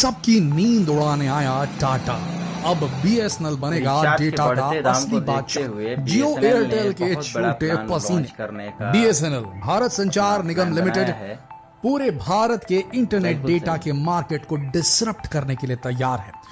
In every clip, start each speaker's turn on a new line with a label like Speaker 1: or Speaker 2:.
Speaker 1: सबकी नींद उड़ाने आया टाटा। अब बीएसएनएल बनेगा डेटा का असली बादशाह। जियो एयरटेल के छूटे पसीने। बीएसएनएल भारत संचार निगम लिमिटेड पूरे भारत के इंटरनेट डेटा के मार्केट को डिसरप्ट करने के लिए तैयार है।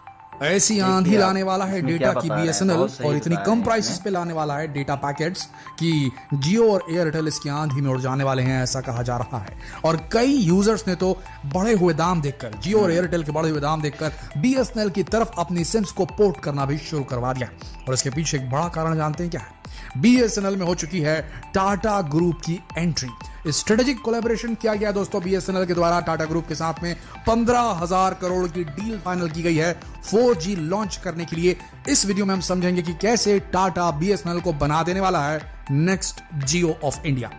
Speaker 1: ऐसी आंधी लाने वाला है डेटा की बीएसएनएल और इतनी कम प्राइसेस पे लाने वाला है डेटा पैकेट्स कि जियो और एयरटेल इसकी आंधी में उड़ जाने वाले हैं, ऐसा कहा जा रहा है। और कई यूजर्स ने तो बढ़े हुए दाम देखकर, जियो और एयरटेल के बढ़े हुए दाम देखकर बीएसएनएल की तरफ अपनी सिम्स को पोर्ट करना भी शुरू करवा दिया। और इसके पीछे एक बड़ा कारण जानते हैं क्या है? बीएसएनएल में हो चुकी है टाटा ग्रुप की एंट्री। स्ट्रेटेजिक कोलैबोरेशन किया गया दोस्तों बीएसएनएल के द्वारा टाटा ग्रुप के साथ में 15,000 करोड़ की डील फाइनल की गई है 4G लॉन्च करने के लिए। इस वीडियो में हम समझेंगे कि कैसे टाटा बीएसएनएल को बना देने वाला है next Jio of India.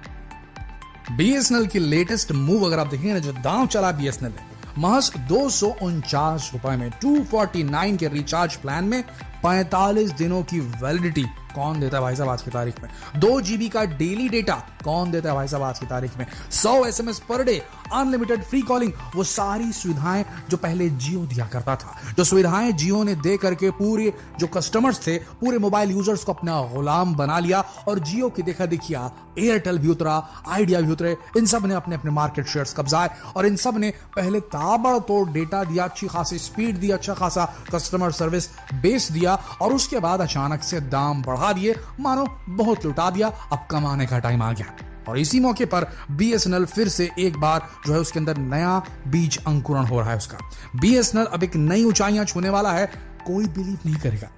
Speaker 1: BSNL की लेटेस्ट मूव अगर आप देखेंगे ना, जो दांव चला बीएसएनएल ने महज 249 रुपए में 249 के रिचार्ज प्लान में 45 दिनों की वैलिडिटी कौन देता है भाई साहब आज की तारीख में? 2 GB का डेली डेटा कौन देता है भाई साहब आज की तारीख में? 100 SMS per day, unlimited free calling, वो सारी सुविधाएं जो पहले जियो दिया करता था, जो सुविधाएं जियो ने दे करके पूरे जो कस्टमर्स थे, पूरे मोबाइल यूजर्स को अपना गुलाम बना लिया। और जियो की देखा देखिया एयरटेल भी उतरा, आइडिया भी उतरे, इन सब ने अपने अपने मार्केट शेयर्स कब्जाए और इन सब ने पहले ताबड़तोड़ डेटा दिया, अच्छी खासी स्पीड दी, अच्छा खासा कस्टमर सर्विस बेस दिया और उसके बाद अचानक से दाम बढ़ा दिए, मानो बहुत लुटा दिया, अब कमाने का टाइम आ गया। और इसी मौके पर बीएसएनएल फिर से एक बार जो है उसके अंदर नया बीज अंकुरण हो रहा है उसका। बीएसएनएल अब एक नई ऊंचाइयां छूने वाला है। कोई बिलीव नहीं करेगा,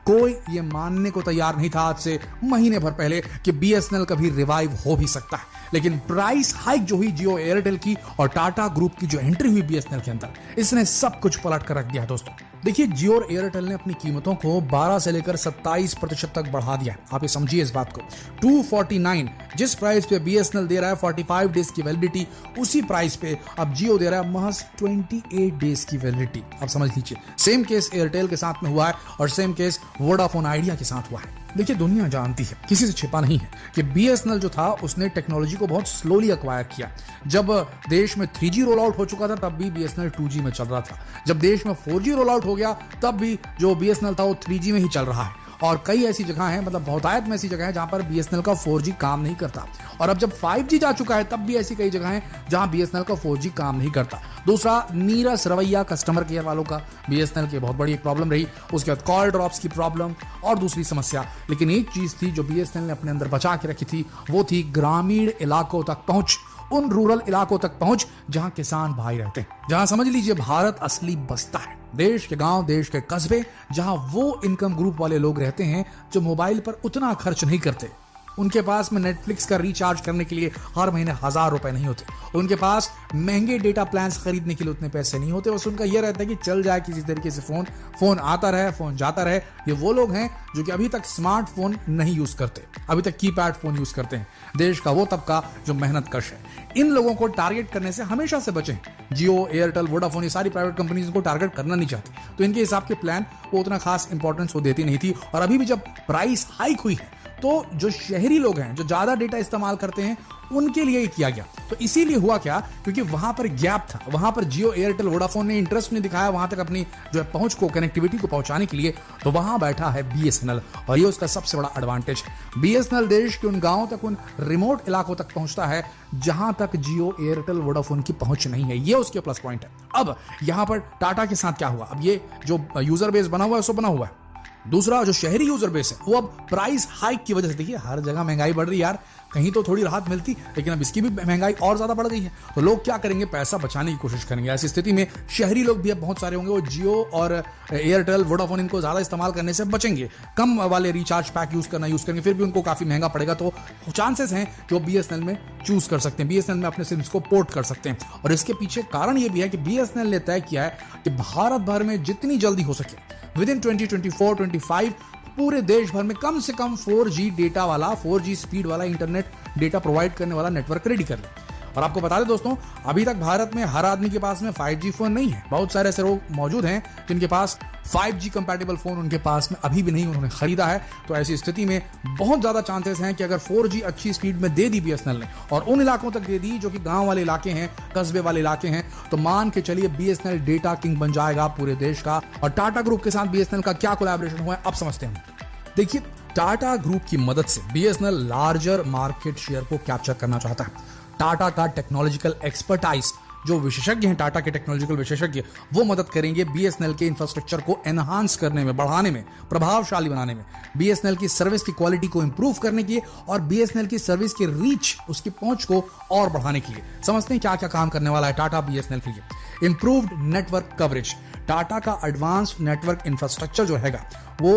Speaker 1: कोई ये मानने को तैयार नहीं था आज से महीने भर पहले कि बीएसएनएल कभी रिवाइव हो भी सकता है। लेकिन प्राइस हाइक जो हुई जियो एयरटेल की और टाटा ग्रुप की जो एंट्री हुई बीएसएनएल के अंदर, इसने सब कुछ पलट कर रख दिया दोस्तों। देखिए, जियो और एयरटेल ने अपनी कीमतों को 12 से लेकर 27% तक बढ़ा दिया है। आप ये समझिए इस बात को। 249 जिस प्राइस पे बीएसएनएल दे रहा है 45 डेज की वैलिडिटी, उसी प्राइस पे अब जियो दे रहा है महज 28 डेज की वैलिडिटी। आप समझ लीजिए, सेम केस एयरटेल के साथ में हुआ है और सेम केस वोडाफोन आइडिया के साथ हुआ है। देखिए, दुनिया जानती है, किसी से छिपा नहीं है कि बीएसएनएल जो था उसने टेक्नोलॉजी को बहुत स्लोली एक्वायर किया। जब देश में 3G रोल आउट हो चुका था तब भी बीएसएनएल 2G में चल रहा था। जब देश में 4G रोल आउट हो गया तब भी जो बीएसएनएल था वो 3G में ही चल रहा है। और कई ऐसी जगह हैं, मतलब बहुतायत में ऐसी जगह है जहां पर बीएसएनएल का 4G काम नहीं करता। और अब जब 5G जा चुका है तब भी ऐसी कई जगह हैं जहां बीएसएनएल का 4G काम नहीं करता। दूसरा, नीरस रवैया कस्टमर केयर वालों का बीएसएनएल की बहुत बड़ी एक प्रॉब्लम रही। उसके बाद कॉल ड्रॉप्स की प्रॉब्लम और दूसरी समस्या। लेकिन एक चीज थी जो बीएसएनएल ने अपने अंदर बचा के रखी थी, वो थी ग्रामीण इलाकों तक पहुंच, उन रूरल इलाकों तक पहुंच जहां किसान भाई रहते हैं, जहां समझ लीजिए भारत असली बसता है। देश के गांव, देश के कस्बे, जहां वो इनकम ग्रुप वाले लोग रहते हैं जो मोबाइल पर उतना खर्च नहीं करते। उनके पास में नेटफ्लिक्स का रिचार्ज करने के लिए हर महीने 1000 रुपए नहीं होते। उनके पास महंगे डेटा प्लान्स खरीदने के लिए उतने पैसे नहीं होते। बस उनका यह रहता है कि चल जाए किसी तरीके से, फोन आता रहे, फोन जाता रहे। ये वो लोग हैं जो कि अभी तक स्मार्टफोन नहीं यूज करते, अभी तक कीपैड फोन यूज करते हैं। देश का वो तबका जो मेहनत कश है। इन लोगों को टारगेट करने से हमेशा से बचें। जियो, एयरटेल, वोडाफोन, ये सारी प्राइवेट कंपनीज को टारगेट करना नहीं चाहती, तो इनके हिसाब के प्लान वो उतना खास इंपॉर्टेंस वो देती नहीं थी। और अभी भी जब प्राइस हाइक हुई है तो जो शहरी लोग हैं, जो ज्यादा डेटा इस्तेमाल करते हैं, उनके लिए ही किया गया। तो इसीलिए हुआ क्या, क्योंकि वहां पर गैप था, वहां पर जियो, एयरटेल, वोडाफोन ने इंटरेस्ट नहीं दिखाया वहां तक अपनी जो है पहुंच को, कनेक्टिविटी को पहुंचाने के लिए। तो वहां बैठा है बीएसएनएल और ये उसका सबसे बड़ा एडवांटेज है। बीएसएनएल देश के उन गांवों तक, उन रिमोट इलाकों तक पहुंचता है जहां तक जियो, एयरटेल, वोडाफोन की पहुंच नहीं है। ये उसके प्लस पॉइंट है। अब यहां पर टाटा के साथ क्या हुआ, अब ये जो यूजर बेस बना हुआ है, सो बना हुआ है। दूसरा, जो शहरी यूजर बेस है, वो अब प्राइस हाइक की वजह से, देखिए हर जगह महंगाई बढ़ रही है यार, कहीं तो थोड़ी राहत मिलती, लेकिन अब इसकी भी महंगाई और ज्यादा बढ़ गई है। तो लोग क्या करेंगे, पैसा बचाने की कोशिश करेंगे। ऐसी स्थिति में शहरी लोग भी अब बहुत सारे होंगे, वो जियो और एयरटेल, वोडाफोन इनको ज्यादा इस्तेमाल करने से बचेंगे, कम वाले रिचार्ज पैक यूज करेंगे। फिर भी उनको काफी महंगा पड़ेगा, तो चांसेस हैं कि वो बीएसएनएल में चूज कर सकते हैं, बीएसएनएल में अपने सिम्स को पोर्ट कर सकते हैं। और इसके पीछे कारण ये भी है कि बीएसएनएल ने तय किया है कि भारत भर में जितनी जल्दी हो सके, विद इन 2024-25 पूरे देश भर में कम से कम 4G डेटा वाला, 4G स्पीड वाला इंटरनेट डेटा प्रोवाइड करने वाला नेटवर्क रेडी कर ले। और आपको बता दें दोस्तों, अभी तक भारत में हर आदमी के पास में 5G फोन नहीं है। बहुत सारे ऐसे लोग मौजूद हैं जिनके पास 5G कंपैटिबल फोन उनके पास में अभी भी नहीं उन्होंने खरीदा है। तो ऐसी स्थिति में बहुत ज्यादा चांसेस हैं कि अगर 4G अच्छी स्पीड में दे दी BSNL ने और उन इलाकों तक दे दी जो कि गांव वाले इलाके हैं, कस्बे वाले इलाके हैं, तो मान के चलिए BSNL डेटा किंग बन जाएगा पूरे देश का। और टाटा ग्रुप के साथ BSNL का क्या कोलैबोरेशन हुआ है अब समझते हैं। देखिए, टाटा ग्रुप की मदद से BSNL लार्जर मार्केट शेयर को कैप्चर करना चाहता है। टाटा का टेक्नोलॉजिकल एक्सपर्टाइज, जो विशेषज्ञ हैं टाटा के टेक्नोलॉजिकल विशेषज्ञ, वो मदद करेंगे BSNL के इंफ्रास्ट्रक्चर को एनहांस करने में, बढ़ाने में, प्रभावशाली बनाने में, BSNL की सर्विस की क्वालिटी को इंप्रूव करने के लिए और BSNL की सर्विस की रीच, उसकी पहुंच को और बढ़ाने के लिए। समझते हैं क्या क्या काम करने वाला है टाटा BSNL के लिए। इंप्रूव्ड नेटवर्क कवरेज, टाटा का एडवांस नेटवर्क इंफ्रास्ट्रक्चर जो हैगा वो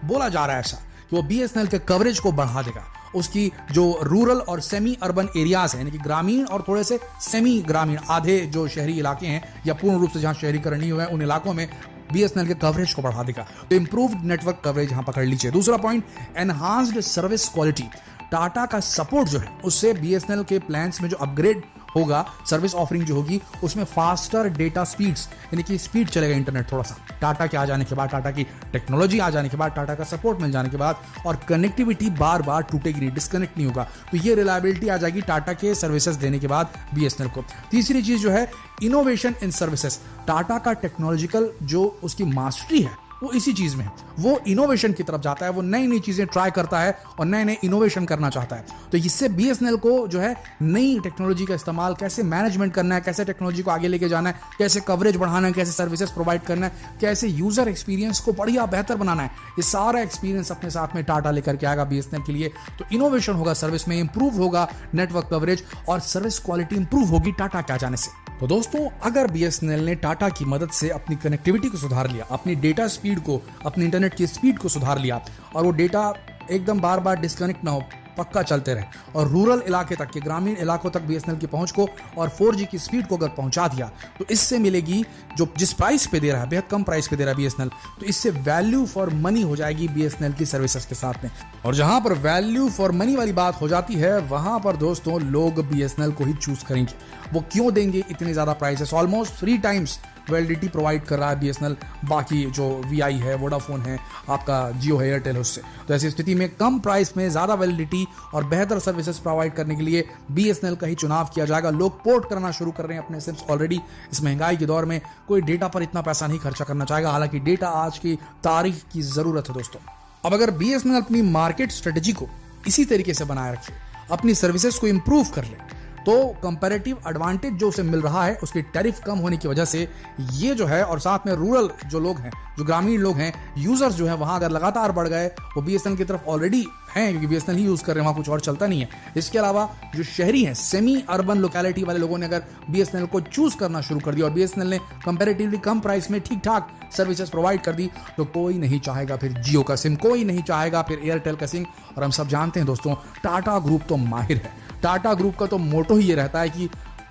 Speaker 1: बोला जा रहा है ऐसा कि वो BSNL के कवरेज को बढ़ा देगा। उसकी जो रूरल और सेमी अर्बन एरियाज हैं, यानी कि ग्रामीण और थोड़े से सेमी ग्रामीण, आधे जो शहरी इलाके हैं या पूर्ण रूप से जहां शहरीकरण नहीं हुआ है, उन इलाकों में BSNL के कवरेज को बढ़ा देगा। तो इंप्रूव्ड नेटवर्क कवरेज यहां पकड़ लीजिए। दूसरा point, enhanced service quality. Tata का सपोर्ट जो है उससे BSNL के प्लान्स में जो अपग्रेड होगा, सर्विस ऑफरिंग जो होगी, उसमें फास्टर डेटा स्पीड्स, यानी कि स्पीड चलेगा इंटरनेट थोड़ा सा, टाटा के आ जाने के बाद, टाटा की टेक्नोलॉजी आ जाने के बाद, टाटा का सपोर्ट मिल जाने के बाद, और कनेक्टिविटी बार बार टूटेगी नहीं, डिस्कनेक्ट नहीं होगा। तो ये रिलायबिलिटी आ जाएगी टाटा के सर्विसेज देने के बाद BSNL को। तीसरी चीज जो है, इनोवेशन इन सर्विसेज। टाटा का टेक्नोलॉजिकल जो उसकी मास्टरी है वो इसी चीज में है, वो इनोवेशन की तरफ जाता है, वो नई नई चीजें ट्राई करता है और नए नए इनोवेशन करना चाहता है। तो इससे BSNL को जो है नई टेक्नोलॉजी का इस्तेमाल, कैसे मैनेजमेंट करना है, कैसे टेक्नोलॉजी को आगे लेके जाना है, कैसे कवरेज बढ़ाना है, कैसे सर्विसेज प्रोवाइड करना है, कैसे यूजर एक्सपीरियंस को बढ़िया बेहतर बनाना है, ये सारा एक्सपीरियंस अपने साथ में टाटा लेकर के आएगा BSNL के लिए। तो इनोवेशन होगा सर्विस में, इंप्रूव होगा नेटवर्क कवरेज और सर्विस क्वालिटी इंप्रूव होगी टाटा के आ जाने से। तो दोस्तों, अगर BSNL ने टाटा की मदद से अपनी कनेक्टिविटी को सुधार लिया, अपनी डेटा स्पीड को, अपनी इंटरनेट की स्पीड को सुधार लिया और वो डेटा एकदम बार बार डिस्कनेक्ट ना हो, पक्का चलते रहे, और रूरल इलाके तक के, ग्रामीण इलाकों तक BSNL की पहुंच को और 4G की स्पीड को अगर पहुंचा दिया, तो इससे मिलेगी जो जिस प्राइस पे दे रहा है, बेहद कम प्राइस पे दे रहा है BSNL, तो इससे वैल्यू फॉर मनी हो जाएगी BSNL की सर्विसेज के साथ में। और जहां पर वैल्यू फॉर मनी वाली बात हो जाती है, वहां पर दोस्तों लोग BSNL को ही चूज करेंगे। वो क्यों देंगे इतनी ज्यादा prices? Almost 3 times validity provide कर रहा है BSNL बाकी जो VI है, वोडाफोन है, आपका जियो है, एयरटेल है, उससे। तो ऐसी स्थिति में कम प्राइस में ज्यादा वैलिडिटी और बेहतर सर्विसेज प्रोवाइड करने के लिए BSNL का ही चुनाव किया जाएगा। लोग पोर्ट करना शुरू कर रहे हैं अपने सिम्स ऑलरेडी। इस महंगाई के दौर में कोई डेटा पर इतना पैसा नहीं खर्चा करना चाहेगा, हालांकि डेटा आज की तारीख की जरूरत है दोस्तों। अब अगर BSNL अपनी मार्केट स्ट्रेटेजी को इसी तरीके से बनाए रखे, अपनी सर्विसेज को इंप्रूव कर ले, तो कंपैरेटिव एडवांटेज जो उसे मिल रहा है उसकी टैरिफ कम होने की वजह से ये जो है, और साथ में रूरल जो लोग हैं, जो ग्रामीण लोग हैं, यूजर्स जो हैं, वहां अगर लगातार बढ़ गए, वो BSNL की तरफ ऑलरेडी हैं क्योंकि BSNL ही यूज कर रहे हैं, वहां कुछ और चलता नहीं है। इसके अलावा जो शहरी हैं, सेमी अर्बन लोकेलिटी वाले लोगों ने अगर BSNL को चूज करना शुरू कर दिया और BSNL ने कंपैरेटिवली कम प्राइस में ठीक ठाक सर्विसेज प्रोवाइड कर दी, तो कोई नहीं चाहेगा फिर जियो का सिम, कोई नहीं चाहेगा फिर एयरटेल का सिम। और हम सब जानते हैं दोस्तों, टाटा ग्रुप तो माहिर है। टाटा ग्रुप का तो मोटो ही ये रहता है कि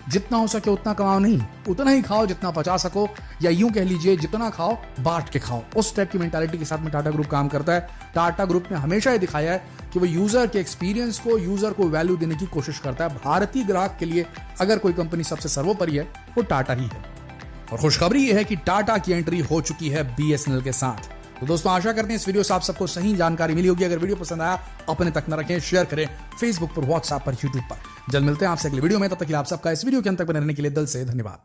Speaker 1: जितना हो सके उतना कमाओ नहीं, उतना ही खाओ जितना पचा सको, या यूं कह लीजिए जितना खाओ बांट के खाओ। उस टाइप की मेंटालिटी के साथ में टाटा ग्रुप काम करता है। टाटा ग्रुप ने हमेशा ये दिखाया है कि वो यूजर के एक्सपीरियंस को, यूजर को वैल्यू देने की कोशिश करता है। भारतीय ग्राहक के लिए अगर कोई कंपनी सबसे सर्वोपरि है, वो टाटा ही है। और खुशखबरी ये है कि टाटा की एंट्री हो चुकी है BSNL के साथ। तो दोस्तों, आशा करते हैं इस वीडियो से आप सबको सही जानकारी मिली होगी। अगर वीडियो पसंद आया, अपने तक न रखें, शेयर करें फेसबुक पर, व्हाट्सएप पर, यूट्यूब पर। जल्द मिलते हैं आपसे अगले वीडियो में। तब तक के लिए आप सबका इस वीडियो के अंत तक बने रहने के लिए दिल से धन्यवाद।